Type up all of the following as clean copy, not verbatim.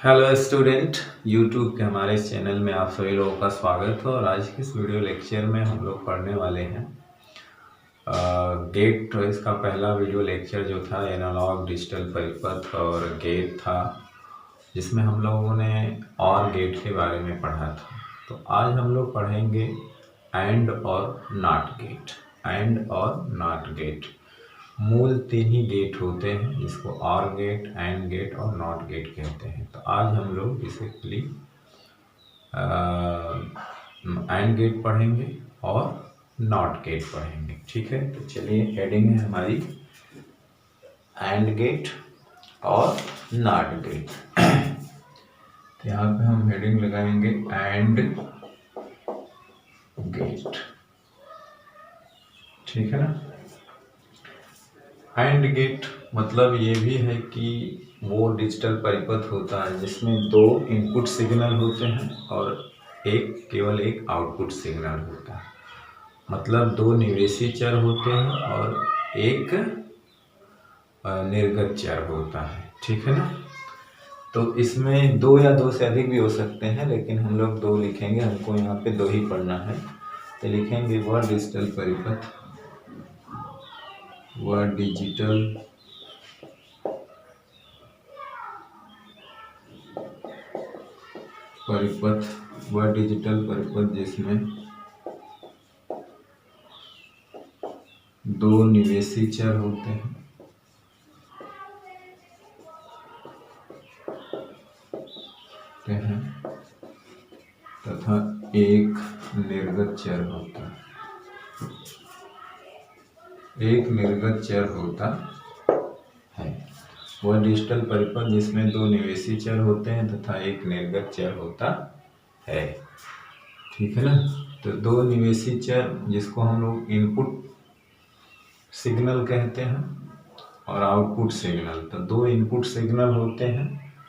Hello student, YouTube के हमारे इस चैनल में आप सभी लोगों का स्वागत है। और आज के इस वीडियो लेक्चर में हम लोग पढ़ने वाले हैं गेट। इसका पहला वीडियो लेक्चर जो था एनालॉग डिजिटल परिपथ और गेट था, जिसमें हम लोगों ने और गेट के बारे में पढ़ा था। तो आज हम लोग पढ़ेंगे एंड और नॉट गेट। एंड और नॉट गेट मूल तीन ही गेट होते हैं, जिसको और गेट, एंड गेट और नॉट गेट कहते हैं। तो आज हम लोग बेसिकली एंड गेट पढ़ेंगे और नॉट गेट पढ़ेंगे। ठीक है, तो चलिए, हेडिंग है हमारी एंड गेट और नॉट गेट। तो यहाँ पे हम हेडिंग लगाएंगे एंड गेट। ठीक है ना। एंड गेट मतलब ये भी है कि वो डिजिटल परिपथ होता है जिसमें दो इनपुट सिग्नल होते हैं और केवल एक आउटपुट सिग्नल होता है। मतलब दो निवेशी चर होते हैं और एक निर्गत चर होता है। ठीक है ना। तो इसमें दो या दो से अधिक भी हो सकते हैं, लेकिन हम लोग दो लिखेंगे, हमको यहाँ पे दो ही पढ़ना है। तो लिखेंगे वह डिजिटल परिपथ, वह डिजिटल परिपथ, वह डिजिटल परिपथ जिसमें दो निवेशी चर होते हैं तथा एक निर्गत चर होता है। एक निर्गत चर होता है। वह डिजिटल परिपथ जिसमें दो निवेशी चर होते हैं तथा एक निर्गत चर होता है। ठीक है ना। तो दो निवेशी चर जिसको हम लोग इनपुट सिग्नल कहते हैं और आउटपुट सिग्नल। तो दो इनपुट सिग्नल होते हैं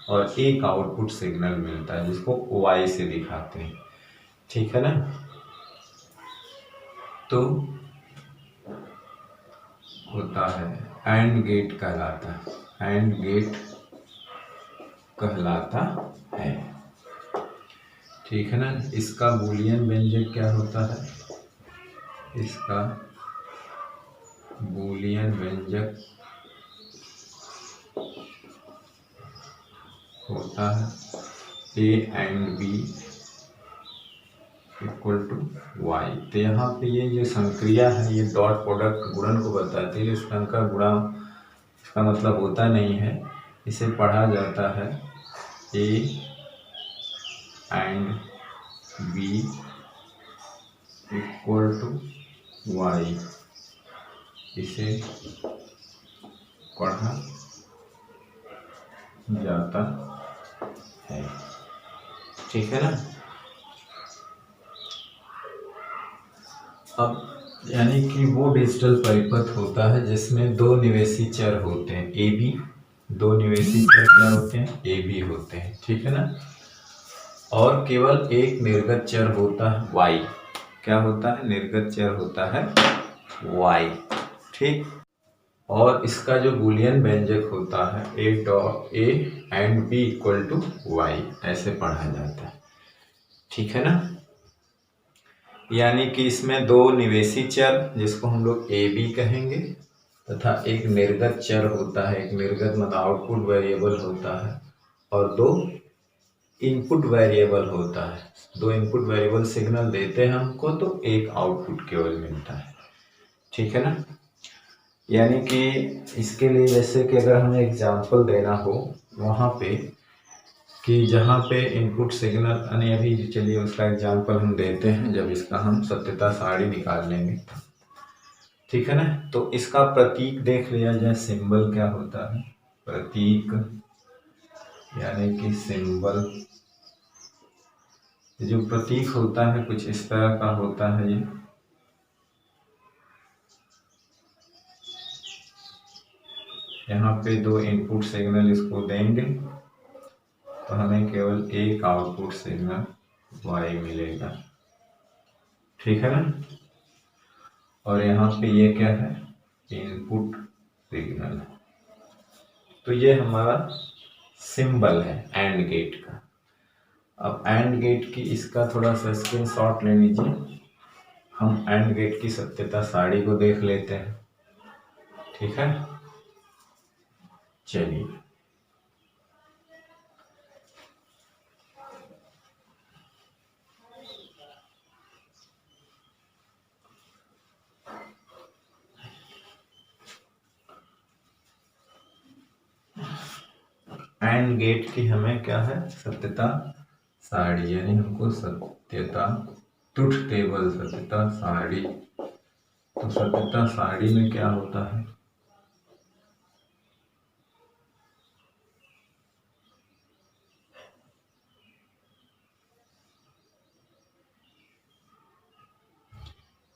और एक आउटपुट सिग्नल मिलता है, जिसको y से दिखाते हैं। ठीक है ना। तो होता है एंड गेट कहलाता है। एंड गेट कहलाता है। ठीक है ना। इसका बूलियन व्यंजक क्या होता है? इसका बूलियन व्यंजक होता है a and b equal to y। तो यहाँ पे ये जो संक्रिया है, ये डॉट प्रोडक्ट गुणन को बताती है। इस अंक का गुणा इसका मतलब होता नहीं है। इसे पढ़ा जाता है a and b equal to y। इसे पढ़ा जाता है। ठीक है ना। अब यानी कि वो डिजिटल परिपथ होता है जिसमें दो निवेशी चर होते हैं ए बी। दो निवेशी चर क्या होते हैं? ए बी होते हैं। ठीक है ना। और केवल एक निर्गत चर होता है y। क्या होता है? निर्गत चर होता है y। ठीक। और इसका जो बूलियन व्यंजक होता है a and b equal to y, ऐसे पढ़ा जाता है। ठीक है ना। यानी कि इसमें दो निवेशी चर जिसको हम लोग ए बी कहेंगे तथा एक निर्गत चर होता है। एक निर्गत मतलब आउटपुट वेरिएबल होता है और दो इनपुट वेरिएबल होता है। दो इनपुट वेरिएबल सिग्नल देते हैं हमको, तो एक आउटपुट केवल मिलता है। ठीक है ना। यानी कि इसके लिए जैसे कि अगर हमें एग्जांपल देना हो वहाँ पे कि जहाँ पे इनपुट सिग्नल, यानी अभी चलिए उसका एग्जांपल हम देते हैं जब इसका हम सत्यता सारणी निकाल लेंगे। ठीक है ना। तो इसका प्रतीक देख लिया जाए, सिंबल क्या होता है? प्रतीक यानी कि सिंबल। जो प्रतीक होता है कुछ इस तरह का होता है। ये यहाँ पे दो इनपुट सिग्नल इसको देंगे तो हमें केवल एक आउटपुट सिग्नल y मिलेगा। ठीक है ना। और यहाँ पे ये क्या है? Input signal. तो ये हमारा सिंबल है एंड गेट का। अब एंड गेट की इसका थोड़ा सा स्क्रीनशॉट ले लीजिए। हम एंड गेट की सत्यता सारणी को देख लेते हैं। ठीक है, चलिए। एंड गेट की हमें क्या है, सत्यता सारणी, यानी हमको सत्यता ट्रुथ टेबल, सत्यता सारणी। तो सत्यता सारणी में क्या होता है,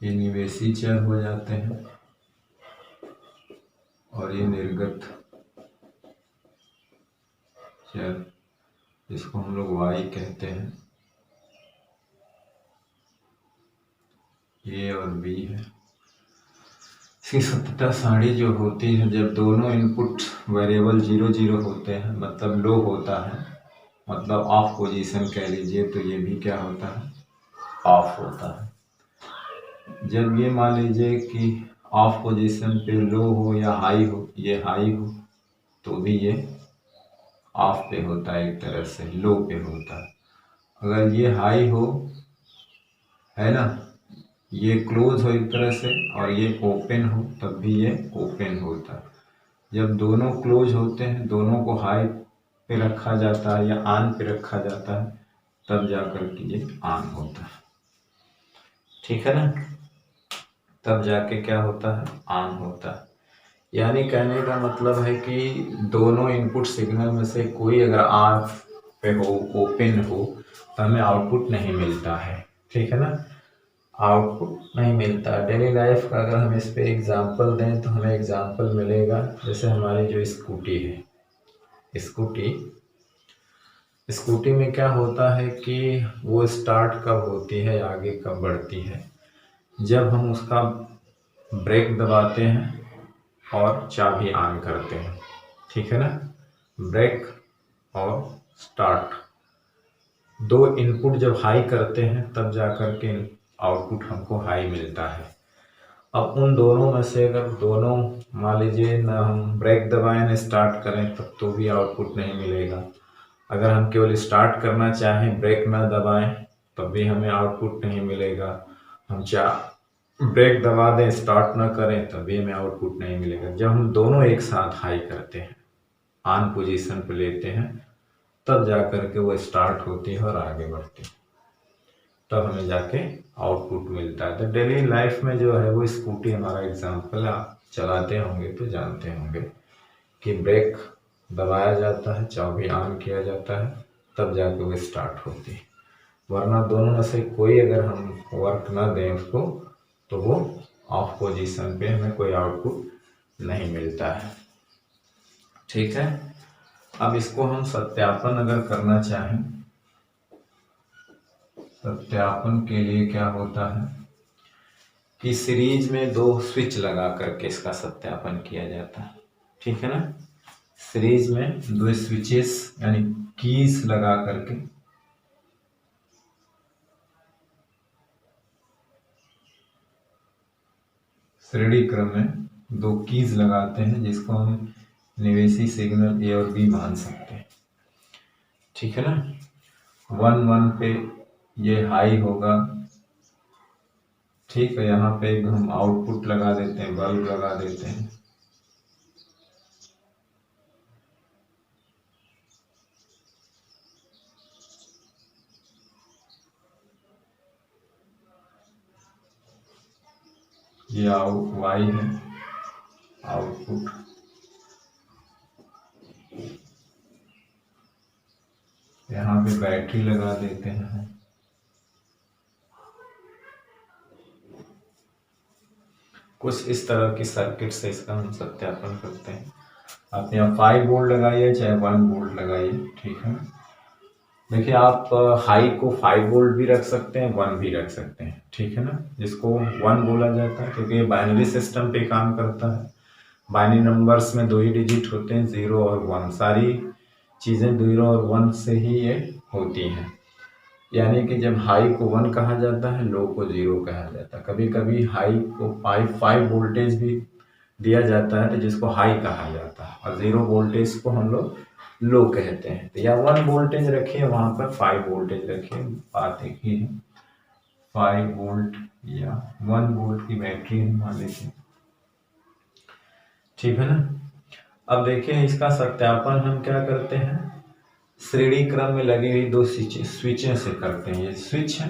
ये निवेशी चर हो जाते हैं और ये निर्गत चर, जिसको हम लोग y कहते हैं, ए और बी है। इसकी सत्यता सारणी जो होती है, जब दोनों इनपुट वेरिएबल 0 0 होते हैं, मतलब लो होता है, मतलब ऑफ पोजीशन कह लीजिए, तो ये भी क्या होता है, ऑफ होता है। जब ये मान लीजिए कि ऑफ पोजीशन पे लो हो या हाई हो, ये हाई हो, तो भी ये ऑफ पे होता है, एक तरह से लो पे होता है। अगर ये हाई हो, है ना, ये क्लोज हो एक तरह से, और ये ओपन हो, तब भी ये ओपन होता है। जब दोनों क्लोज होते हैं, दोनों को हाई पे रखा जाता है या ऑन पे रखा जाता है, तब जाकर के ये ऑन होता है। ठीक है ना, तब जाके क्या होता है, ऑन होता है। यानी कहने का मतलब है कि दोनों इनपुट सिग्नल में से कोई अगर ऑफ पे हो, ओपन हो, तो हमें आउटपुट नहीं मिलता है। ठीक है ना, आउटपुट नहीं मिलता। डेली लाइफ का अगर हम इस पे एग्जांपल दें तो हमें एग्जांपल मिलेगा, जैसे हमारी जो स्कूटी है, स्कूटी में क्या होता है कि वो स्टार्ट कब होती है, आगे कब बढ़ती है, जब हम उसका ब्रेक दबाते हैं और चाबी ऑन करते हैं। ठीक है ना, ब्रेक और स्टार्ट, दो इनपुट जब हाई करते हैं, तब जाकर के आउटपुट हमको हाई मिलता है। अब उन दोनों में से अगर दोनों मान लीजिए ना हम ब्रेक दबाएं ना स्टार्ट करें, तब तो भी आउटपुट नहीं मिलेगा। अगर हम केवल स्टार्ट करना चाहें, ब्रेक ना दबाएं, तब भी हमें आउटपुट नहीं मिलेगा। हम ब्रेक दबा दें, स्टार्ट ना करें, तब भी हमें आउटपुट नहीं मिलेगा। जब हम दोनों एक साथ हाई करते हैं, ऑन पोजीशन पे लेते हैं, तब जाकर के वो स्टार्ट होती है और आगे बढ़ती है, तब हमें जाके आउटपुट मिलता है। तो डेली लाइफ में जो है वो स्कूटी हमारा एग्जाम्पल, आप चलाते होंगे तो जानते होंगे कि ब्रेक दबाया जाता है, चाबी ऑन किया जाता है, तब जाके वो स्टार्ट होती है। वरना दोनों में से कोई अगर हम वर्क ना दें उसको, तो वो ऑफ पोजीशन पे हमें कोई आउटपुट नहीं मिलता है। ठीक है, अब इसको हम सत्यापन अगर करना चाहें, सत्यापन के लिए क्या होता है कि सीरीज में दो स्विच लगा करके इसका सत्यापन किया जाता है। ठीक है ना, सीरीज में दो स्विचेस यानी कीज लगा करके श्रेणी क्रम में दो कीज लगाते हैं, जिसको हम निवेशी सिग्नल ए और बी मान सकते हैं। ठीक है ना, 1 1 पे ये हाई होगा। ठीक है, यहाँ पे हम आउटपुट लगा देते हैं, बल्ब लगा देते हैं। ये वाई है आउटपुट, यहाँ पे बैटरी लगा देते हैं। कुछ इस तरह की सर्किट से इसका हम सत्यापन करते हैं। आप यहाँ 5 वोल्ट लगाइए चाहे 1 वोल्ट लगाइए। ठीक है, देखिए आप हाई को 5 वोल्ट भी रख सकते हैं, 1 भी रख सकते हैं। ठीक है ना, जिसको 1 बोला जाता है क्योंकि ये बाइनरी सिस्टम पे काम करता है। बाइनरी नंबर्स में दो ही डिजिट होते हैं, 0 और 1। सारी चीज़ें 0 और 1 से ही ये होती हैं। यानी कि जब हाई को 1 कहा जाता है, लो को 0 कहा जाता है। कभी कभी हाई को 5 वोल्टेज भी दिया जाता है तो जिसको हाई कहा जाता है, और 0 वोल्टेज को हम लोग लो कहते हैं। तो या 1 वोल्टेज रखिए, वहाँ पर 5 वोल्टेज रखिए, बात एक ही है। 5 वोल्ट या 1 वोल्ट की बैटरी है मान लीजिए, ठीक है ना। अब देखिए इसका सत्यापन हम क्या करते हैं, श्रेणी क्रम में लगी हुई 2 स्विचें से करते हैं। ये स्विच है,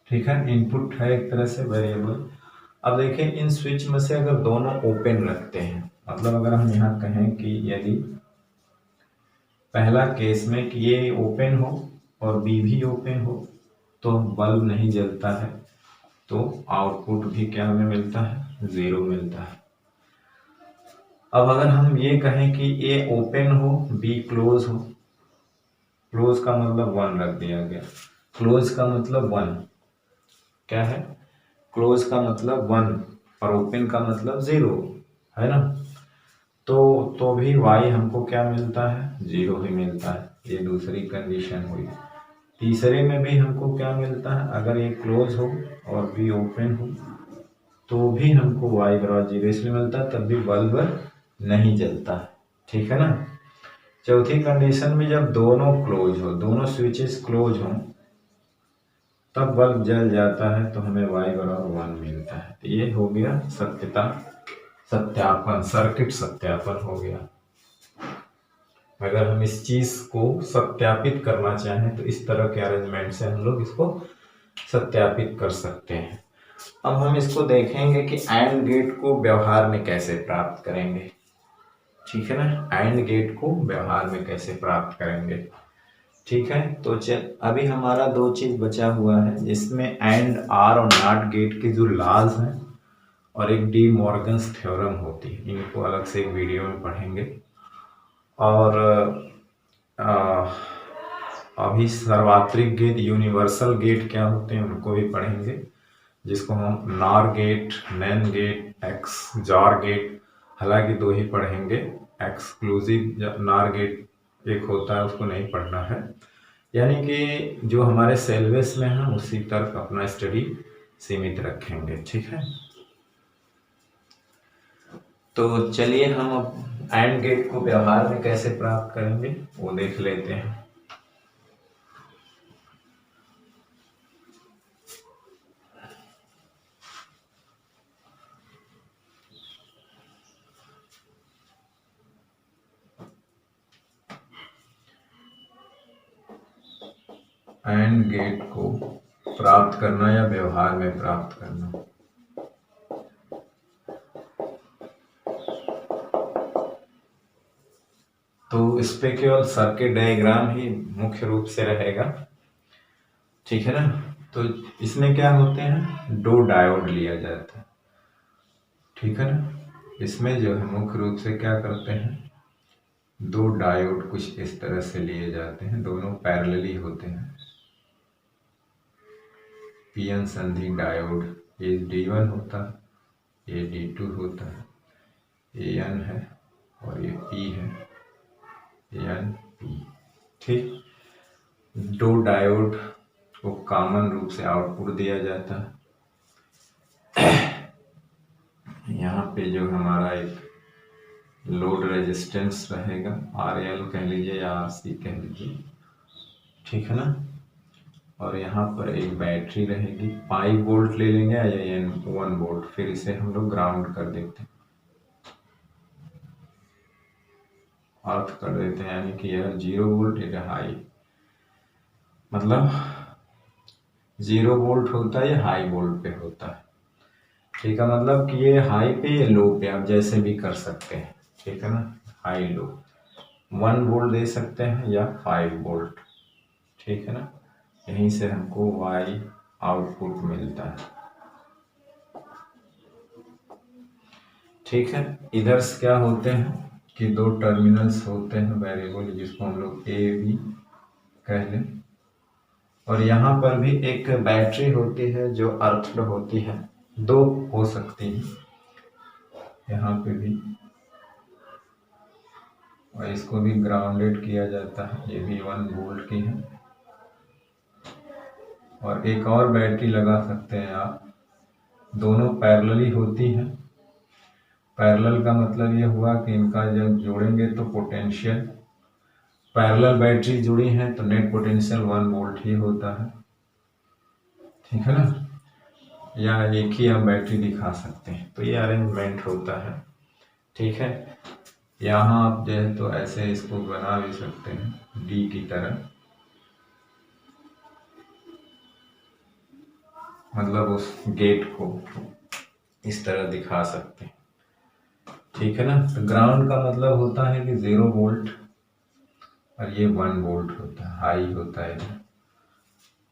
ठीक है, इनपुट है एक तरह से वेरिएबल। अब देखिए इन स्विच में से अगर दोनों ओपन रखते हैं, मतलब अगर हम यहाँ कहें कि यदि पहला केस में कि ये ओपन हो और बी भी ओपन हो तो बल्ब नहीं जलता है, तो आउटपुट भी क्या हमें मिलता है, 0 मिलता है। अब अगर हम ये कहें कि ए ओपन हो बी क्लोज हो, क्लोज का मतलब 1 रख दिया गया, क्लोज का मतलब 1 क्या है, क्लोज का मतलब 1 और ओपन का मतलब 0 है ना। तो भी y हमको क्या मिलता है, 0 ही मिलता है। ये दूसरी कंडीशन हुई। तीसरे में भी हमको क्या मिलता है, अगर ये क्लोज हो और बी ओपन हो तो भी हमको y बराबर 0 इसलिए मिलता है, तब भी बल्ब नहीं जलता है, ठीक है ना। चौथी कंडीशन में जब दोनों क्लोज हो, दोनों स्विचेस क्लोज हों तब बल्ब जल जाता है, तो हमें y बराबर 1 मिलता है। तो ये हो गया सत्यापन, सर्किट सत्यापन हो गया। अगर हम इस चीज को सत्यापित करना चाहें तो इस तरह के अरेंजमेंट से हम लोग इसको सत्यापित कर सकते हैं। अब हम इसको देखेंगे कि एंड गेट को व्यवहार में कैसे प्राप्त करेंगे, ठीक है ना। एंड गेट को व्यवहार में कैसे प्राप्त करेंगे, ठीक है। तो अभी हमारा 2 चीज बचा हुआ है, जिसमें एंड आर और नॉट गेट के जो लॉज हैं और एक डी मॉर्गन्स थ्योरम होती है, इनको अलग से एक वीडियो में पढ़ेंगे। और अभी सार्वत्रिक गेट, यूनिवर्सल गेट क्या होते हैं उनको भी पढ़ेंगे, जिसको हम NOR gate, NAND gate, XOR gate, हालांकि 2 ही पढ़ेंगे। एक्सक्लूसिव नॉर गेट एक होता है, उसको नहीं पढ़ना है। यानी कि जो हमारे सिलेबस में है उसी तक अपना स्टडी सीमित रखेंगे, ठीक है। तो चलिए हम अब एंड गेट को व्यवहार में कैसे प्राप्त करेंगे वो देख लेते हैं। एंड गेट को प्राप्त करना या व्यवहार में प्राप्त करना, तो इस पे केवल सर्किट डायग्राम ही मुख्य रूप से रहेगा, ठीक है ना। तो इसमें क्या होते हैं, 2 डायोड लिया जाता है, ठीक है ना। इसमें जो है मुख्य रूप से क्या करते हैं, 2 डायोड कुछ इस तरह से लिए जाते हैं, दोनों पैरेलली होते हैं। पीएन संधि डायोड, ये D1 होता है, ये D2 होता है, ये N है और ये P है, NP, ठीक। 2 डायोड को कॉमन रूप से आउटपुट दिया जाता है। यहाँ पे जो हमारा एक लोड रेजिस्टेंस रहेगा, RL कह लीजिए या RC कह लीजिए, ठीक है ना। और यहाँ पर एक बैटरी रहेगी, 5 वोल्ट ले लेंगे या 1 वोल्ट, फिर इसे हम लोग ग्राउंड कर देते हैं, अर्थ कर देते हैं, यानी कि यह 0 वोल्ट, यह हाई, मतलब 0 वोल्ट होता है, या हाई वोल्ट पे होता है, ठीक है। मतलब कि ये हाई पे या लो पे आप जैसे भी कर सकते हैं, ठीक है ना। हाई लो 1 वोल्ट दे सकते हैं या 5 वोल्ट, ठीक है ना। यहीं से हमको Y आउटपुट मिलता है, ठीक है। इधर से क्या होते हैं कि 2 टर्मिनल्स होते हैं वेरिएबल, जिसको हम लोग A B कह लें, और यहाँ पर भी एक बैटरी होती है जो अर्थड होती है, 2 हो सकती है यहाँ पे भी, और इसको भी ग्राउंडेड किया जाता है। ये भी 1 वोल्ट की है। और एक और बैटरी लगा सकते हैं आप, दोनों पैरेलली होती हैं। पैरेलल का मतलब ये हुआ कि इनका जब जोड़ेंगे तो पोटेंशियल, पैरेलल बैटरी जुड़ी हैं तो नेट पोटेंशियल 1 वोल्ट ही होता है, ठीक है ना। या एक ही हम बैटरी दिखा सकते हैं, तो ये अरेंजमेंट होता है, ठीक है। यहाँ आप जो है तो ऐसे इसको बना भी सकते हैं डी की तरह, मतलब उस गेट को इस तरह दिखा सकते हैं, ठीक है ना। तो ग्राउंड का मतलब होता है कि 0 वोल्ट और ये 1 वोल्ट होता है, हाई होता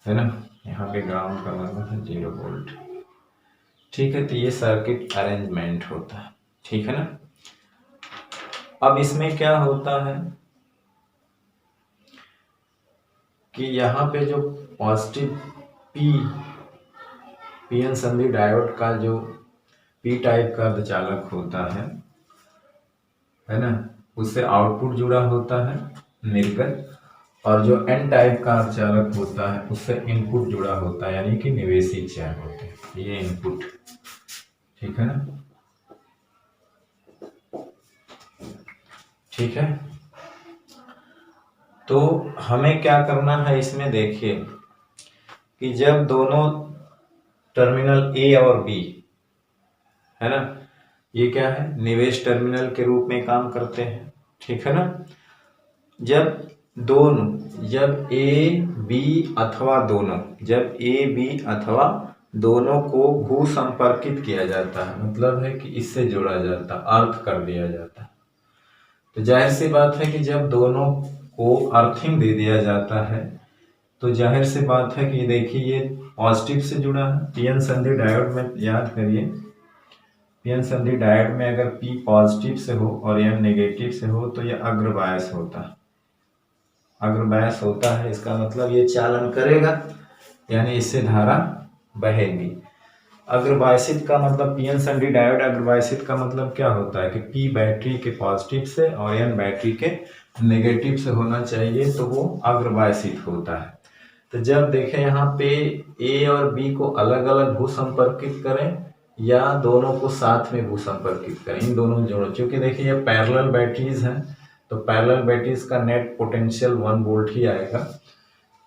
है ना। यहाँ पे ग्राउंड का मतलब है 0 वोल्ट, ठीक है। तो ये सर्किट अरेंजमेंट होता है, ठीक है ना। अब इसमें क्या होता है कि यहाँ पे जो पॉजिटिव पीएन संधि डायोड का जो पी टाइप का अर्धचालक होता है ना, उससे आउटपुट जुड़ा होता है निर्गत, और जो एन टाइप का अर्धचालक होता है उससे इनपुट जुड़ा होता है, यानी कि निवेशी चर होते हैं, ये इनपुट, ठीक है ना, ठीक है। तो हमें क्या करना है इसमें, देखिए कि जब दोनों टर्मिनल ए और बी है ना, ये क्या है, निवेश टर्मिनल के रूप में काम करते हैं, ठीक है ना। जब ए बी अथवा दोनों, जब ए बी अथवा दोनों को भू संपर्कित किया जाता है, मतलब है कि इससे जोड़ा जाता है, अर्थ कर दिया जाता है, तो जाहिर सी बात है कि जब दोनों को अर्थिंग दे दिया जाता है तो जाहिर सी बात है कि देखिए ये पॉजिटिव से जुड़ा है। पीएन संधि डायोड में याद करिए, पीएन संधि डायोड में अगर पी पॉजिटिव से हो और एन नेगेटिव से हो तो यह अग्रबायस होता है, अग्रबायस होता है, इसका मतलब ये चालन करेगा, यानी इससे धारा बहेगी। अग्रबायसित का मतलब, पीएन संधि डायोड अग्रबायसित का मतलब क्या होता है कि पी बैटरी के पॉजिटिव से और एन बैटरी के नेगेटिव से होना चाहिए, तो वो अग्रबायसित होता है। तो जब देखें यहाँ पे ए और बी को अलग अलग भू संपर्कित करें या दोनों को साथ में भू संपर्कित करें, इन दोनों जोड़ों, क्योंकि देखिए ये पैरेलल बैटरीज हैं तो पैरेलल बैटरीज का नेट पोटेंशियल 1 वोल्ट ही आएगा,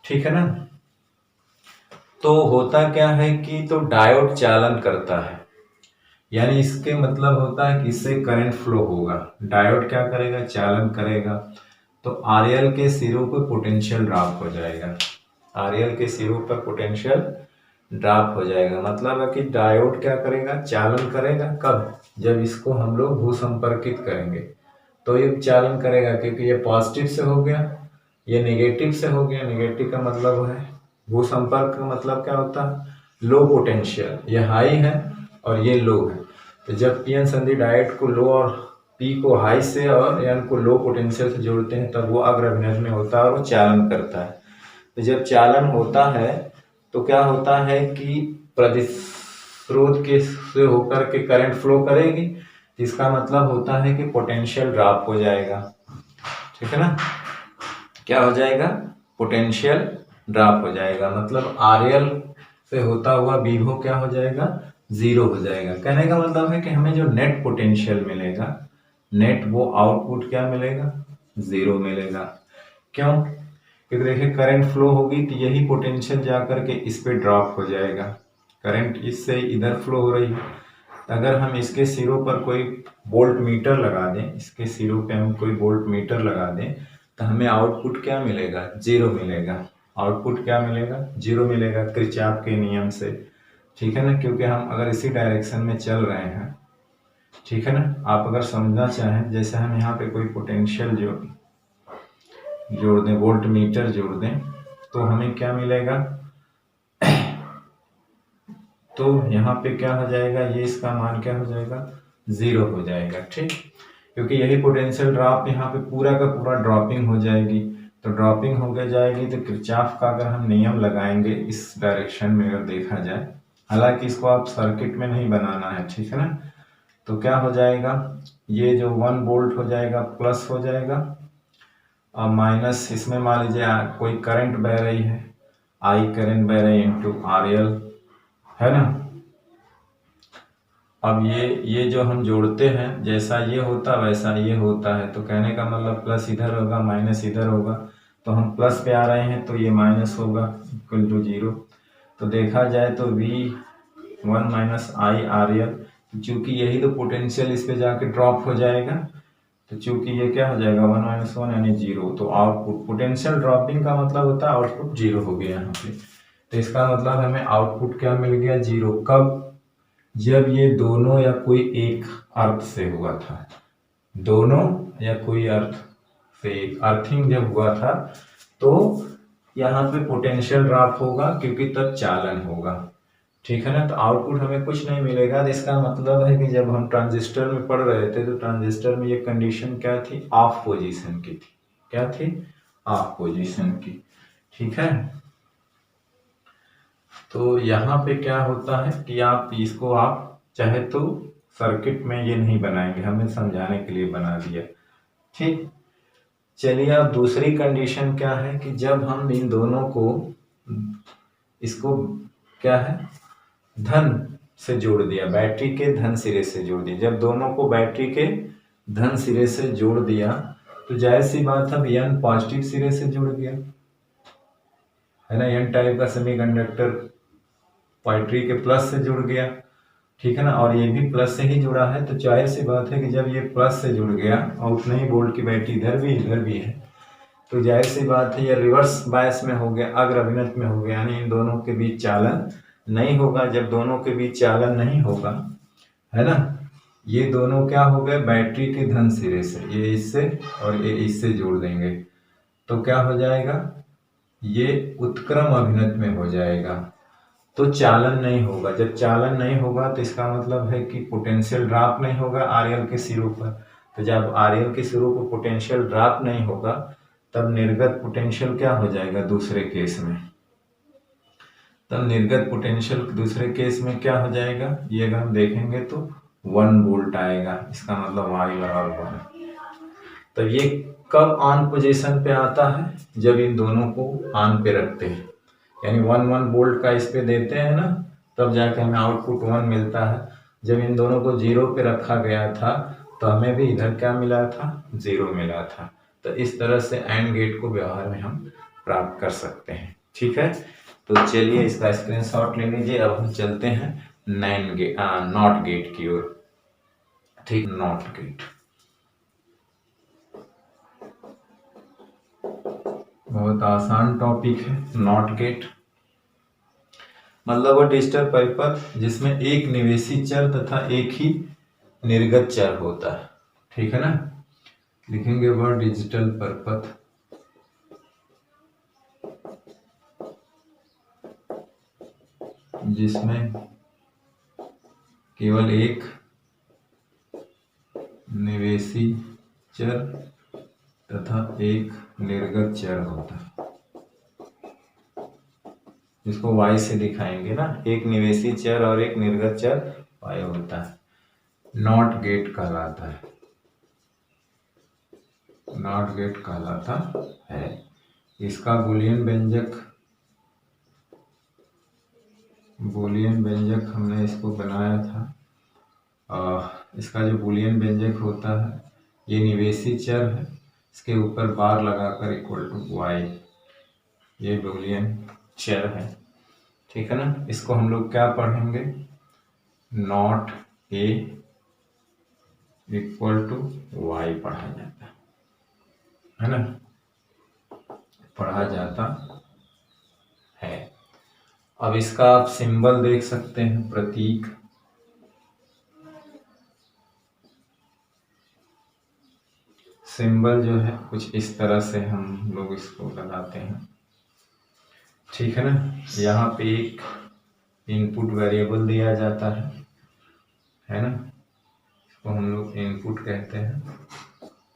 ठीक है ना। तो होता क्या है कि तो डायोड चालन करता है, यानी इसके मतलब होता है कि इससे करंट फ्लो होगा, डायोड क्या करेगा, चालन करेगा, तो आरएल के सिरों पर पोटेंशियल ड्रॉप हो जाएगा, आरएल के सिरों पर पोटेंशियल ड्रॉप हो जाएगा। मतलब है कि डायोड क्या करेगा, चालन करेगा, कब, जब इसको हम लोग भू संपर्कित करेंगे तो ये चालन करेगा, क्योंकि ये पॉजिटिव से हो गया, ये नेगेटिव से हो गया, नेगेटिव का मतलब है भू संपर्क का मतलब क्या होता है, लो पोटेंशियल, ये हाई है और ये लो है, तो जब पीएन संधि डायोड को लो और पी को हाई से और एन को लो पोटेंशियल से जोड़ते हैं तब वो अग्र में होता है और वो चालन करता है। तो जब चालन होता है तो क्या होता है कि प्रतिस्रोत के से होकर के करंट फ्लो करेगी, इसका मतलब होता है कि पोटेंशियल ड्रॉप हो जाएगा, ठीक है ना, क्या हो जाएगा, पोटेंशियल ड्रॉप हो जाएगा, मतलब आरएल से होता हुआ विभव क्या हो जाएगा, 0 हो जाएगा। कहने का मतलब है कि हमें जो नेट पोटेंशियल मिलेगा, नेट वो आउटपुट क्या मिलेगा, 0 मिलेगा। क्यों, क्योंकि देखिए करंट फ्लो होगी तो यही पोटेंशियल जाकर के इस पे ड्रॉप हो जाएगा, करंट इससे इधर फ्लो हो रही है, अगर हम इसके सिरों पर कोई वोल्ट मीटर लगा दें, इसके सिरों पे हम कोई वोल्ट मीटर लगा दें तो हमें आउटपुट क्या मिलेगा, 0 मिलेगा, आउटपुट क्या मिलेगा, 0 मिलेगा किरचॉफ के नियम से, ठीक है ना, क्योंकि हम अगर इसी डायरेक्शन में चल रहे हैं, ठीक है ना। आप अगर समझना चाहें, जैसे हम यहाँ पे कोई पोटेंशियल जोड़ दें, वोल्ट मीटर जोड़ दें तो हमें क्या मिलेगा, तो यहाँ पे क्या हो जाएगा, ये इसका मान क्या हो जाएगा, 0 हो जाएगा, ठीक, क्योंकि यही पोटेंशियल ड्रॉप यहाँ पे पूरा का पूरा ड्रॉपिंग हो जाएगी, तो ड्रॉपिंग हो गया जाएगी तो किरचॉफ का अगर हम नियम लगाएंगे इस डायरेक्शन में अगर देखा जाए, हालांकि इसको आप सर्किट में नहीं बनाना है, ठीक है ना, तो क्या हो जाएगा, ये जो 1 वोल्ट हो जाएगा प्लस हो जाएगा, और माइनस इसमें मान लीजिए कोई करंट बह रही है, आई करंट बह रही है इंटू RL, है ना। अब ये जो हम जोड़ते हैं, जैसा ये होता वैसा ये होता है, तो कहने का मतलब प्लस इधर होगा माइनस इधर होगा, तो हम प्लस पे आ रहे हैं तो ये माइनस होगा इक्वल टू 0। तो देखा जाए तो V1 माइनस IRL, चूंकि यही तो पोटेंशियल इस पे जाके ड्रॉप हो जाएगा, तो चूंकि ये क्या हो जाएगा 1 माइनस 1 यानी 0, तो आउटपुट पोटेंशियल ड्रॉपिंग का मतलब होता है आउटपुट 0 हो गया यहाँ पे। तो इसका मतलब हमें आउटपुट क्या मिल गया 0, कब, जब ये दोनों या कोई एक अर्थ से हुआ था, दोनों या कोई अर्थ से अर्थिंग जब हुआ था तो यहाँ पे पोटेंशियल ड्रॉप होगा, क्योंकि तब चालन होगा, ठीक है ना। तो आउटपुट हमें कुछ नहीं मिलेगा। तो इसका मतलब है कि जब हम ट्रांजिस्टर में पढ़ रहे थे तो ट्रांजिस्टर में ये कंडीशन क्या थी, ऑफ पोजीशन की थी, क्या थी, ऑफ पोजीशन की, ठीक है। तो यहाँ पे क्या होता है कि आप इसको आप चाहे तो सर्किट में ये नहीं बनाएंगे, हमें समझाने के लिए बना दिया, ठीक। चलिए अब दूसरी कंडीशन क्या है कि जब हम इन दोनों को, इसको क्या है, धन से जोड़ दिया, बैटरी के धन सिरे से जोड़ दिया, जब दोनों को बैटरी के धन सिरे से जोड़ दिया तो जाहिर सी बात है n पॉजिटिव सिरे से जुड़ गया, है ना। n टाइप का सेमीकंडक्टर बैटरी के प्लस से जुड़ गया, ठीक है ना, और ये भी प्लस से ही जुड़ा है, तो जाहिर सी बात है कि जब ये प्लस से जुड़ गया और उतना ही वोल्ट की बैटरी इधर भी है, तो जाहिर सी बात है ये रिवर्स बायस में हो गया, अग्र अभिनत में हो गया, यानी इन दोनों के बीच चालन नहीं होगा। जब दोनों के बीच चालन नहीं होगा, है ना, ये दोनों क्या हो गए, बैटरी के धन सिरे से, ये इससे और ये इससे जोड़ देंगे, तो क्या हो जाएगा, ये उत्क्रम अभिनत में हो जाएगा, तो चालन नहीं होगा। जब चालन नहीं होगा तो इसका मतलब है कि पोटेंशियल ड्रॉप नहीं होगा RL के सिरों पर, तो जब RL के सिरों पर पोटेंशियल ड्रॉप नहीं होगा तब निर्गत पोटेंशियल क्या हो जाएगा दूसरे केस में, तब निर्गत पोटेंशियल दूसरे केस में क्या हो जाएगा, ये अगर हम देखेंगे तो 1 वोल्ट आएगा, इसका मतलब y बराबर 1। तो ये कब ऑन पोजीशन पे आता है, जब इन दोनों को ऑन पे रखते हैं, यानी 1 वोल्ट का इस पे देते हैं ना, तब जाके हमें आउटपुट 1 मिलता है। जब इन दोनों को 0 पे रखा गया था तो हमें भी इधर क्या मिला था, 0 मिला था। तो इस तरह से एंड गेट को व्यवहार में हम प्राप्त कर सकते हैं, ठीक है। तो चलिए इसका स्क्रीनशॉट ले लीजिए। अब हम चलते हैं नॉट गेट की ओर, ठीक, नॉट गेट बहुत आसान टॉपिक है। नॉट गेट मतलब वो डिजिटल परिपथ जिसमें एक निवेशी चर तथा एक ही निर्गत चर होता है, ठीक है ना। लिखेंगे वर्ड डिजिटल परिपथ, जिसमें केवल एक निवेशी चर तथा एक निर्गत चर होता है, जिसको y से दिखाएंगे ना, एक निवेशी चर और एक निर्गत चर y होता है, नॉट गेट कहलाता है, नॉट गेट कहलाता है। इसका बूलियन व्यंजक हमने इसको बनाया था। इसका जो बूलियन व्यंजक होता है, ये निवेशी चर है, इसके ऊपर बार लगाकर इक्वल टू y, ये बूलियन चर है, ठीक है ना। इसको हम लोग क्या पढ़ेंगे, NOT a equal to y पढ़ा जाता है ना, पढ़ा जाता है। अब इसका आप सिंबल देख सकते हैं, प्रतीक, सिंबल जो है कुछ इस तरह से हम लोग इसको लगाते हैं, ठीक है ना। यहाँ पे एक इनपुट वेरिएबल दिया जाता है ना, इसको हम लोग इनपुट कहते हैं।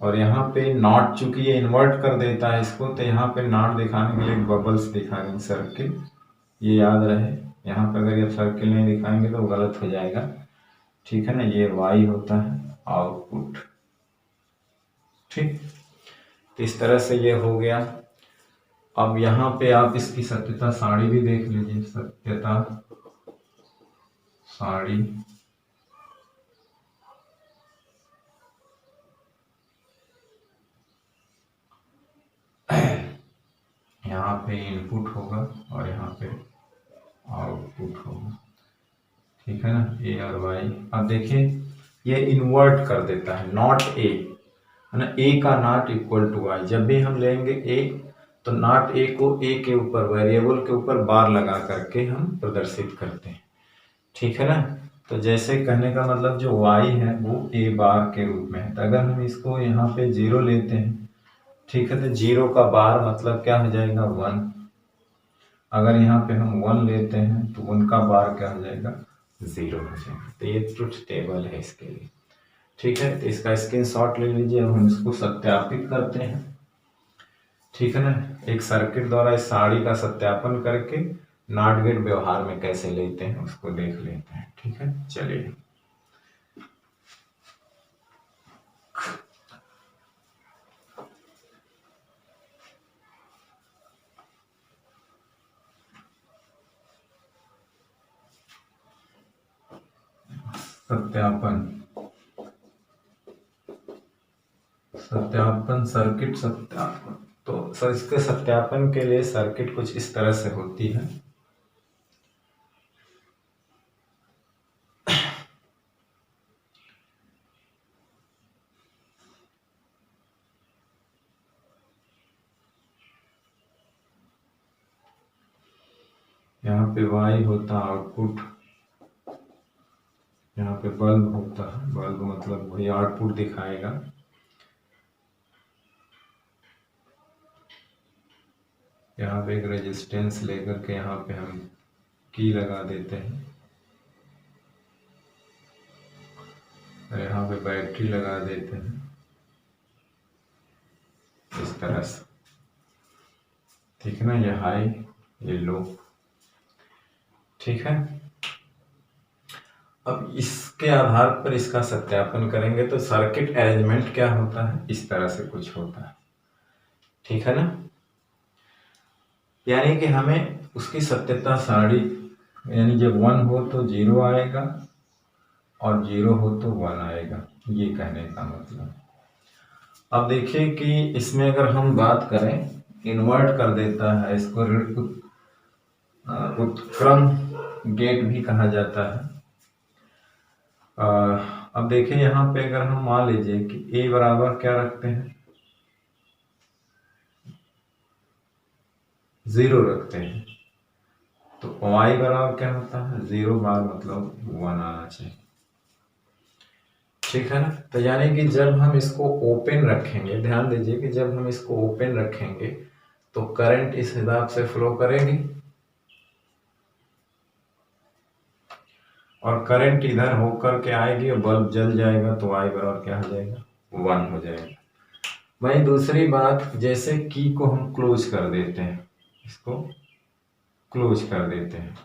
और यहाँ पे नॉट, चूंकि ये इन्वर्ट कर देता है इसको, तो यहाँ पे नॉट दिखाने के लिए बबल्स दिखा रहे हैं, सर्किल, ये याद रहे। यहाँ पे अगर ये सर्किल नहीं दिखाएंगे तो गलत हो जाएगा, ठीक है ना। ये y होता है आउटपुट। ठीक, तो इस तरह से ये हो गया। अब यहाँ पे आप इसकी सत्यता सारणी भी देख लीजिए। सत्यता सारणी यहाँ पे इनपुट होगा और यहाँ पे आउटपुट होगा। ठीक है ना, ए और वाई। अब देखिए ये इन्वर्ट कर देता है, नॉट ए है ना, ए का नॉट इक्वल टू वाई। जब भी हम लेंगे ए तो नॉट ए को ए के ऊपर, वेरिएबल के ऊपर बार लगा करके हम प्रदर्शित करते हैं। ठीक है ना, तो जैसे कहने का मतलब जो y है वो ए बार के रूप में है। तो अगर हम इसको यहाँ पे 0 लेते हैं, ठीक है, तो 0 का बार मतलब क्या हो जाएगा 1। अगर यहाँ पे हम 1 लेते हैं तो उनका बार क्या हो जाएगा 0 हो जाएगा। तो ये ट्रुथ टेबल है इसके लिए। ठीक है, तो इसका स्क्रीनशॉट ले लीजिए। अब हम इसको सत्यापित करते हैं। ठीक है ना, एक सर्किट द्वारा इस सारणी का सत्यापन करके नॉट गेट व्यवहार में कैसे लेते हैं उसको देख लेते हैं। ठीक है, चलिए। सत्यापन सर्किट सत्यापन। तो सर इसके सत्यापन के लिए सर्किट कुछ इस तरह से होती है। यहाँ पे y होता आउटपुट, यहाँ पे बल्ब होता है, बल्ब मतलब वही आउटपुट दिखाएगा। यहाँ पे एक रेजिस्टेंस लेकर के यहाँ पे हम की लगा देते हैं, यहाँ पे बैटरी लगा देते हैं इस तरह से। ठीक है ना, ये हाई ये लो। ठीक है, अब इसके आधार पर इसका सत्यापन करेंगे तो सर्किट अरेंजमेंट क्या होता है, इस तरह से कुछ होता है। ठीक है ना, यानी कि हमें उसकी सत्यता सारणी, यानी जब 1 हो तो 0 आएगा और 0 हो तो 1 आएगा, ये कहने का मतलब। अब देखिए कि इसमें अगर हम बात करें, इन्वर्ट कर देता है इसको, उत्क्रम गेट भी कहा जाता है। अब देखिए यहाँ पे अगर हम मान लीजिए कि a बराबर क्या रखते हैं 0 रखते हैं, तो y बराबर क्या होता है 0 बार मतलब 1 आना चाहिए। ठीक है ना, तो यानी कि जब हम इसको ओपन रखेंगे, ध्यान दीजिए कि जब हम इसको ओपन रखेंगे तो करंट इस हिसाब से फ्लो करेगी और करंट इधर होकर के आएगी और बल्ब जल जाएगा, तो y बराबर क्या हो जाएगा 1 हो जाएगा। वहीं दूसरी बात, जैसे की को हम क्लोज कर देते हैं, इसको क्लोज कर देते हैं।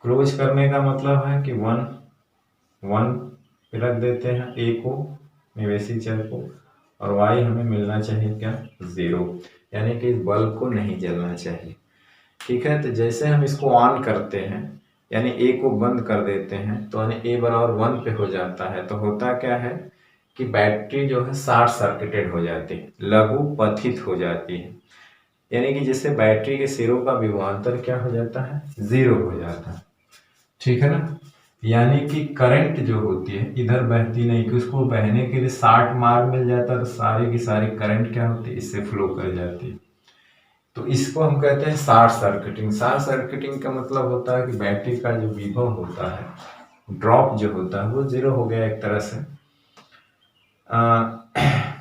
क्लोज करने का मतलब है कि 1 पे रख देते हैं a को, निवेशी चर को, और y हमें मिलना चाहिए क्या 0, यानी कि इस बल्ब को नहीं जलना चाहिए। ठीक है, तो जैसे हम इसको ऑन करते हैं यानी a को बंद कर देते हैं तो यानी a बराबर 1 पे हो जाता है, तो होता क्या है कि बैटरी जो है शॉर्ट सर्किटेड हो जाती है, लघु पथित हो जाती है, यानी कि जिससे बैटरी के सिरों का विभवांतर क्या हो जाता है 0 हो जाता है। ठीक है ना, यानी कि करंट जो होती है इधर बहती नहीं, कि उसको बहने के लिए शॉर्ट मार्ग मिल जाता है, तो सारी की सारी करंट क्या होती है इससे फ्लो कर जाती है। तो इसको हम कहते हैं शॉर्ट सर्किटिंग। शॉर्ट सर्किटिंग का मतलब होता है कि बैटरी का जो विभव होता है, ड्रॉप जो होता है वो 0 हो गया एक तरह से।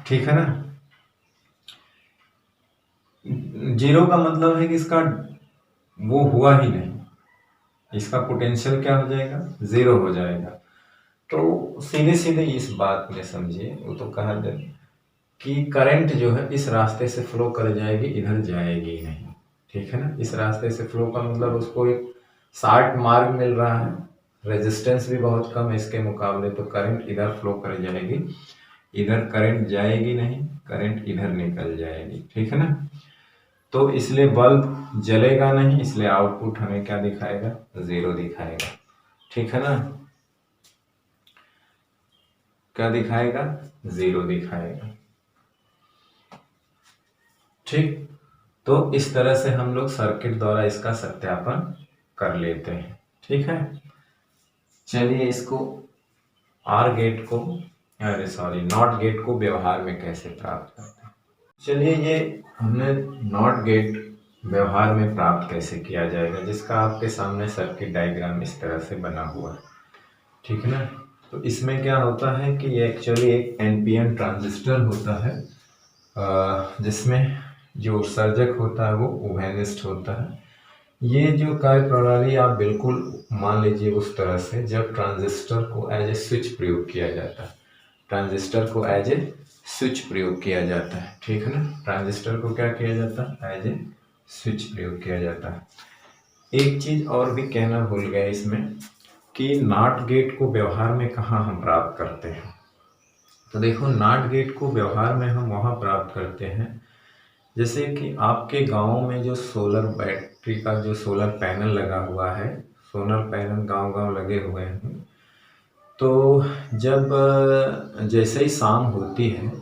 ठीक है ना, 0 का मतलब है कि इसका वो हुआ ही नहीं, इसका पोटेंशियल क्या हो जाएगा 0 हो जाएगा। तो सीधे सीधे इस बात में समझिए, वो तो कहा जाए कि करंट जो है इस रास्ते से फ्लो कर जाएगी, इधर जाएगी नहीं। ठीक है ना, इस रास्ते से फ्लो का मतलब उसको एक शॉर्ट मार्ग मिल रहा है, रेजिस्टेंस भी बहुत कम है इसके मुकाबले, तो करंट इधर फ्लो कर जाएगी, इधर करंट जाएगी नहीं, करंट इधर निकल जाएगी, ठीक है ना। तो इसलिए बल्ब जलेगा नहीं, इसलिए आउटपुट हमें क्या दिखाएगा, 0 दिखाएगा, ठीक है ना। क्या दिखाएगा, 0 दिखाएगा, ठीक। तो इस तरह से हम लोग सर्किट द्वारा इसका सत्यापन कर लेते हैं, ठीक है। चलिए इसको आर गेट को, अरे सॉरी नॉट गेट को व्यवहार में कैसे प्राप्त करते हैं। चलिए ये हमने नॉट गेट व्यवहार में प्राप्त कैसे किया जाएगा, जिसका आपके सामने सर्किट डायग्राम इस तरह से बना हुआ है, ठीक है ना। तो इसमें क्या होता है कि ये एक्चुअली एक एनपीएन ट्रांजिस्टर होता है, जिसमें जो उत्सर्जक होता है वो ओवेनिस्ट होता है। ये जो कार्य प्रणाली आप बिल्कुल मान लीजिए उस तरह से, जब ट्रांजिस्टर को एज ए स्विच प्रयोग किया जाता है, ट्रांजिस्टर को एज ए स्विच प्रयोग किया जाता है, ठीक है ना। ट्रांजिस्टर को क्या किया जाता है, एज ए स्विच प्रयोग किया जाता है। एक चीज और भी कहना भूल गया इसमें कि नॉट गेट को व्यवहार में कहाँ हम प्राप्त करते हैं। तो देखो नॉट गेट को व्यवहार में हम वहाँ प्राप्त करते हैं, जैसे कि आपके गांव में जो सोलर बैटरी का जो सोलर पैनल लगा हुआ है, सोलर पैनल गांव-गांव लगे हुए हैं, तो जब जैसे ही शाम होती है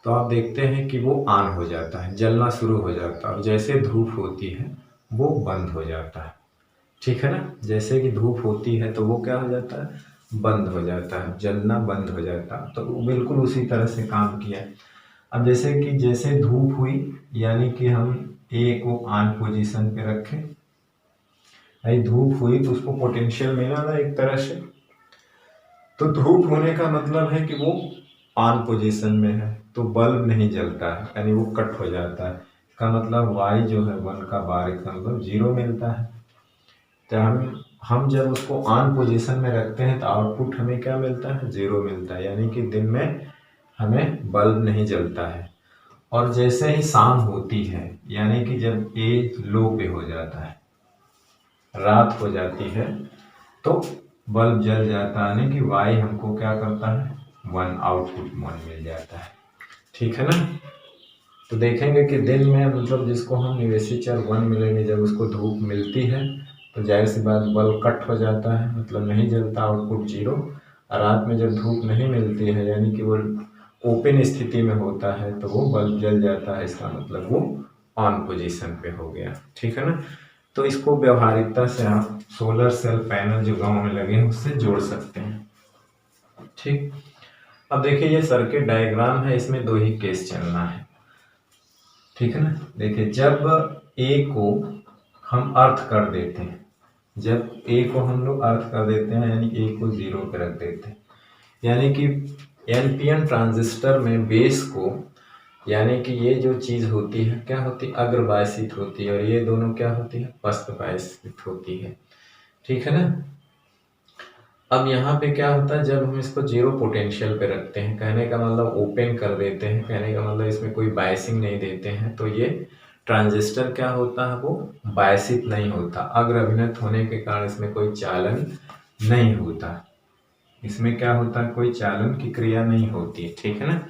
तो आप देखते हैं कि वो ऑन हो जाता है, जलना शुरू हो जाता है, और जैसे धूप होती है वो बंद हो जाता है, ठीक है ना। जैसे कि धूप होती है तो वो क्या हो जाता है, बंद हो जाता है, जलना बंद हो जाता है। तो वो बिल्कुल उसी तरह से काम किया है। अब जैसे कि जैसे धूप हुई, यानी कि हम ए को ऑन पोजीशन पे रखें, भाई धूप हुई तो उसको पोटेंशियल मिला ना एक तरह से, तो धूप होने का मतलब है कि वो ऑन पोजीशन में है, तो बल्ब नहीं जलता है, यानी वो कट हो जाता है। इसका मतलब y जो है 1 का बार का मतलब 0 मिलता है। तो हम जब उसको ऑन पोजीशन में रखते हैं तो आउटपुट हमें क्या मिलता है, 0 मिलता है, यानी कि दिन में हमें बल्ब नहीं जलता है। और जैसे ही शाम होती है, यानी कि जब ए लो पे हो जाता है, रात हो जाती है, तो बल्ब जल जाता है, यानी कि y हमको क्या करता है, 1 आउटपुट 1 मिल जाता है, ठीक है ना। तो देखेंगे कि दिन में मतलब जिसको हम निवेशी चर 1 मिलेंगे, जब उसको धूप मिलती है तो जाहिर सी बात बल्ब कट हो जाता है, मतलब नहीं जलता, आउटपुट 0। और रात में जब धूप नहीं मिलती है, यानी कि वो ओपन स्थिति में होता है, तो वो बल्ब जल जाता है, इसका मतलब वो ऑन पोजीशन पे हो गया, ठीक है ना। तो इसको व्यवहारिकता से आप सोलर सेल पैनल जो गांव में लगे हैं उससे जोड़ सकते हैं, ठीक। अब देखिए ये सर्किट डायग्राम है, इसमें 2 ही केस चलना है, ठीक है ना। देखिए जब ए को हम अर्थ कर देते हैं, जब ए को हम लोग अर्थ कर देते हैं, यानी ए को 0 पे रख देते हैं, यानी कि एनपीएन ट्रांजिस्टर में बेस को, यानी कि ये जो चीज होती है क्या होती है, अग्र बायसित होती है, और ये दोनों क्या होती है, पश्च बायसित होती है, ठीक है ना। अब यहाँ पे क्या होता है, जब हम इसको 0 पोटेंशियल पे रखते हैं, कहने का मतलब ओपन कर देते हैं, कहने का मतलब इसमें कोई बायसिंग नहीं देते हैं, तो ये ट्रांजिस्टर क्या होता है, वो बायसित नहीं होता, अग्र अभिनत होने के कारण इसमें कोई चालन नहीं होता, इसमें क्या होता है, कोई चालन की क्रिया नहीं होती, ठीक है ना।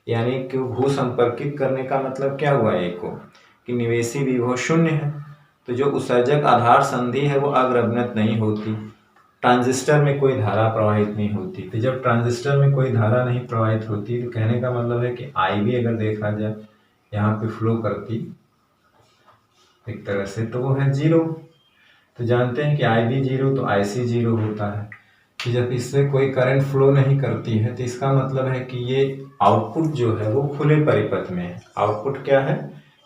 यानी कि भू संपर्कित करने का मतलब क्या हुआ, एक को कि निवेशी विभव 0 है, तो जो उत्सर्जक आधार संधि है वो अग्र अभिनत नहीं होती, ट्रांजिस्टर में कोई धारा प्रवाहित नहीं होती। तो जब ट्रांजिस्टर में कोई धारा नहीं प्रवाहित होती, तो कहने का मतलब है कि आई भी अगर देखा जाए यहाँ पे फ्लो करती एक तरह से, तो वो है 0। तो जानते हैं कि आई भी 0 तो आई सी 0 होता है। तो जब इससे कोई करंट फ्लो नहीं करती है, तो इसका मतलब है कि ये आउटपुट जो है वो खुले परिपथ में है। आउटपुट क्या है,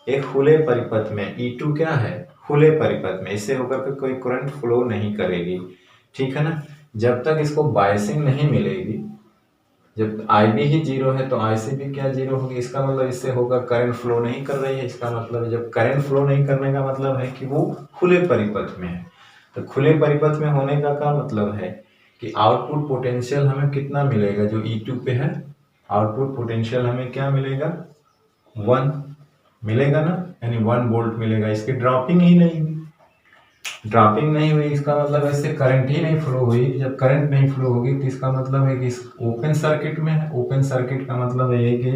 एक खुले परिपथ में, E2 क्या है, खुले परिपथ में, इससे होकर के कोई करंट फ्लो नहीं करेगी, ठीक है ना। जब तक इसको बायसिंग नहीं मिलेगी, जब आई बी ही 0 है तो आई सी भी क्या 0 होगी, इसका मतलब इससे होगा करंट फ्लो नहीं कर रही है, इसका मतलब जब करंट फ्लो नहीं करने का मतलब है कि वो खुले परिपथ में है। तो खुले परिपथ में होने का क्या मतलब है कि आउटपुट पोटेंशियल हमें कितना मिलेगा, जो E2 पे है, आउटपुट पोटेंशियल हमें क्या मिलेगा, 1 मिलेगा ना, यानी 1 वोल्ट मिलेगा, इसकी ड्रॉपिंग ही नहीं हुई, ड्रॉपिंग नहीं हुई इसका मतलब इससे करंट ही नहीं फ्लो हुई। जब करंट नहीं फ्लो होगी तो इसका मतलब है कि इस ओपन सर्किट में है। ओपन सर्किट का मतलब है कि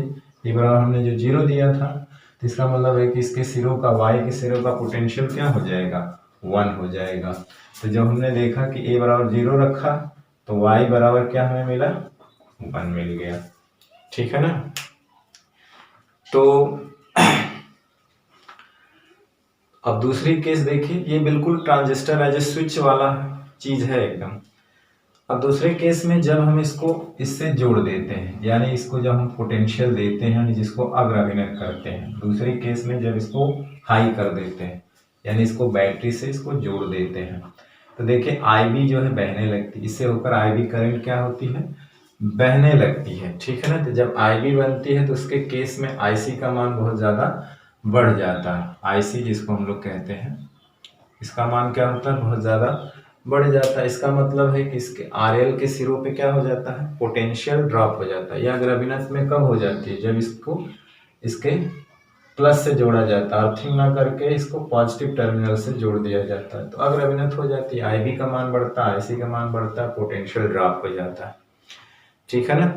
ये बराबर हमने जो 0 दिया था, तो इसका मतलब है कि इसके सिरों का, वाई के सिरों का पोटेंशियल क्या हो जाएगा, 1 हो जाएगा। तो जब हमने देखा कि ए बराबर 0 रखा तो वाई बराबर क्या हमें मिला, 1 मिल गया। ठीक है ना। तो अब दूसरी केस देखिए, ये बिल्कुल ट्रांजिस्टर एज ए स्विच वाला चीज है एकदम। अब दूसरे केस में जब हम इसको इससे जोड़ देते हैं, यानी इसको जब हम पोटेंशियल देते हैं, यानी जिसको अग्रभिनय करते हैं, दूसरे केस में जब इसको हाई कर देते हैं, यानी इसको बैटरी से इसको जोड़ देते हैं, तो देखिए IB जो है बहने लगती है, इससे होकर IB करंट क्या होती है, बहने लगती है। ठीक है ना। तो जब IB बनती है तो उसके केस में IC का मान बहुत ज़्यादा बढ़ जाता है। IC जिसको हम लोग कहते हैं, इसका मान क्या होता है, बहुत ज़्यादा बढ़ जाता है। इसका मतलब है कि इसके RL के सिरों पे क्या हो जाता है, पोटेंशियल ड्रॉप हो जाता है। यह अग्रभिनय में कब हो जाती है, जब इसको इसके प्लस से जोड़ा जाता है, अर्थिंग ना करके इसको पॉजिटिव टर्मिनल से जोड़ दिया जाता है, तो अग्रभिनय हो जाती है। IB का मान बढ़ता है, IC का मान बढ़ता है, पोटेंशियल ड्रॉप हो जाता है। ठीक है ना।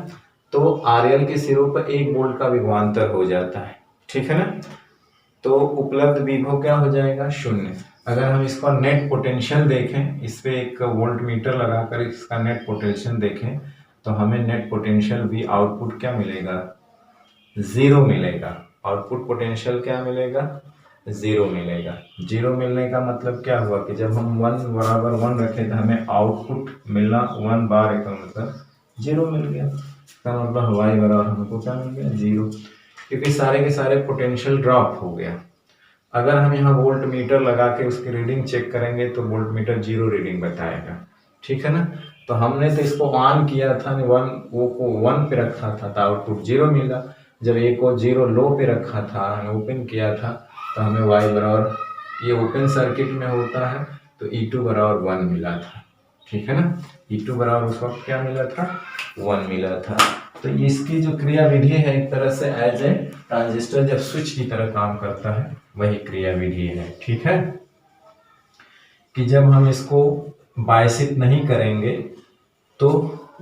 तो RL के सिरों पर 1 वोल्ट का विभवांतर हो जाता है। ठीक है ना। तो उपलब्ध विभव क्या हो जाएगा, 0। अगर हम इसका नेट पोटेंशियल देखें, इस पे एक वोल्ट मीटर लगाकर इसका नेट पोटेंशियल देखें, तो हमें नेट पोटेंशियल V आउटपुट क्या मिलेगा, 0 मिलेगा। आउटपुट पोटेंशियल क्या मिलेगा, 0 मिलेगा। 0 मिलने का मतलब क्या हुआ कि जब हम 1 बराबर 1 रखे तो हमें आउटपुट मिलना 1 बार का मतलब 0 मिल गया। इसका मतलब y बराबर हमको क्या मिल गया, 0, क्योंकि सारे के सारे पोटेंशियल ड्रॉप हो गया। अगर हम यहाँ वोल्ट मीटर लगा के उसकी रीडिंग चेक करेंगे तो वोल्ट मीटर 0 रीडिंग बताएगा। ठीक है ना। तो हमने तो इसको ऑन किया था, 1 वो को 1 पे रखा था तो आउटपुट 0 मिला। जब एक को 0 लो पे रखा था, ओपन किया था, तो हमें y बराबर, ये ओपन सर्किट में होता है, तो E2 बराबर 1 मिला था। ठीक है ना। E2 बराबर उस वक्त क्या मिला था, 1 मिला था। तो इसकी जो क्रिया विधि है एक तरह से एज ए ट्रांजिस्टर जब स्विच की तरह काम करता है, वही क्रिया विधि है। ठीक है। कि जब हम इसको बायसित नहीं करेंगे तो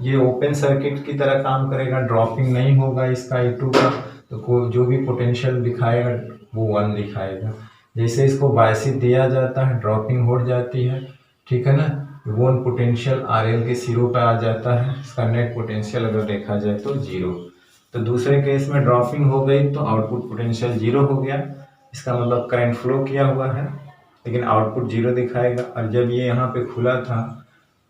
ये ओपन सर्किट की तरह काम करेगा, ड्रॉपिंग नहीं होगा इसका E2 का, तो जो भी पोटेंशियल दिखाएगा वो 1 दिखाएगा। जैसे इसको बायसित दिया जाता है, ड्रॉपिंग हो जाती है। ठीक है ना। वो पोटेंशियल RL के सिरों पर आ जाता है, इसका नेट पोटेंशियल अगर देखा जाए तो 0। तो दूसरे केस में ड्रॉपिंग हो गई तो आउटपुट पोटेंशियल 0 हो गया। इसका मतलब करंट फ्लो किया हुआ है लेकिन आउटपुट 0 दिखाएगा। और जब ये यहाँ पे खुला था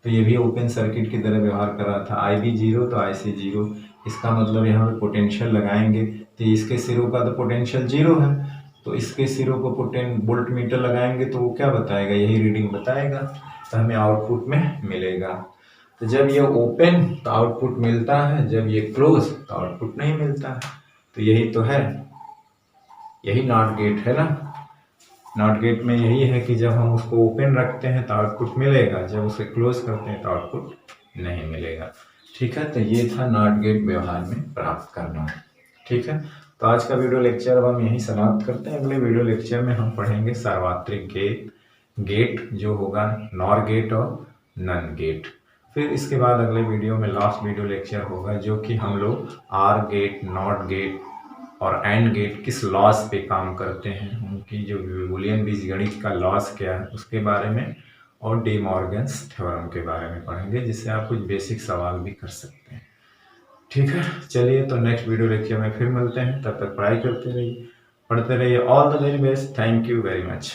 तो ये भी ओपन सर्किट की तरह व्यवहार कर रहा था, IB 0 तो IC 0। इसका मतलब यहाँ पे पोटेंशियल लगाएंगे तो इसके सिरों का तो पोटेंशियल 0 है, तो इसके सिरों को वोल्ट मीटर लगाएंगे तो वो क्या बताएगा, यही रीडिंग बताएगा, तो हमें आउटपुट में मिलेगा। तो जब ये ओपन तो आउटपुट मिलता है, जब ये क्लोज तो आउटपुट नहीं मिलता है। तो यही तो है, यही नॉट गेट है ना। नॉट गेट में यही है कि जब हम उसको ओपन रखते हैं तो आउटपुट मिलेगा, जब उसे क्लोज करते हैं तो आउटपुट नहीं मिलेगा। ठीक है। तो ये था नॉट गेट व्यवहार में प्राप्त करना। ठीक है। तो आज का वीडियो लेक्चर अब हम यहीं समाप्त करते हैं। अगले वीडियो लेक्चर में हम पढ़ेंगे सार्वत्रिक गेट जो होगा नॉर गेट और नन गेट। फिर इसके बाद अगले वीडियो में लास्ट वीडियो लेक्चर होगा जो कि हम लोग आर गेट, नॉट गेट और एंड गेट किस लॉस पे काम करते हैं, उनकी जो बूलियन बीजगणित का लॉस क्या है उसके बारे में, और डी मॉर्गन्स थ्योरम के बारे में पढ़ेंगे, जिससे आप कुछ बेसिक सवाल भी कर सकते हैं। ठीक है। चलिए, तो नेक्स्ट वीडियो लेक्चर में फिर मिलते हैं। तब तक पढ़ाई करते रहिए, पढ़ते रहिए। All the very best. Thank you very much.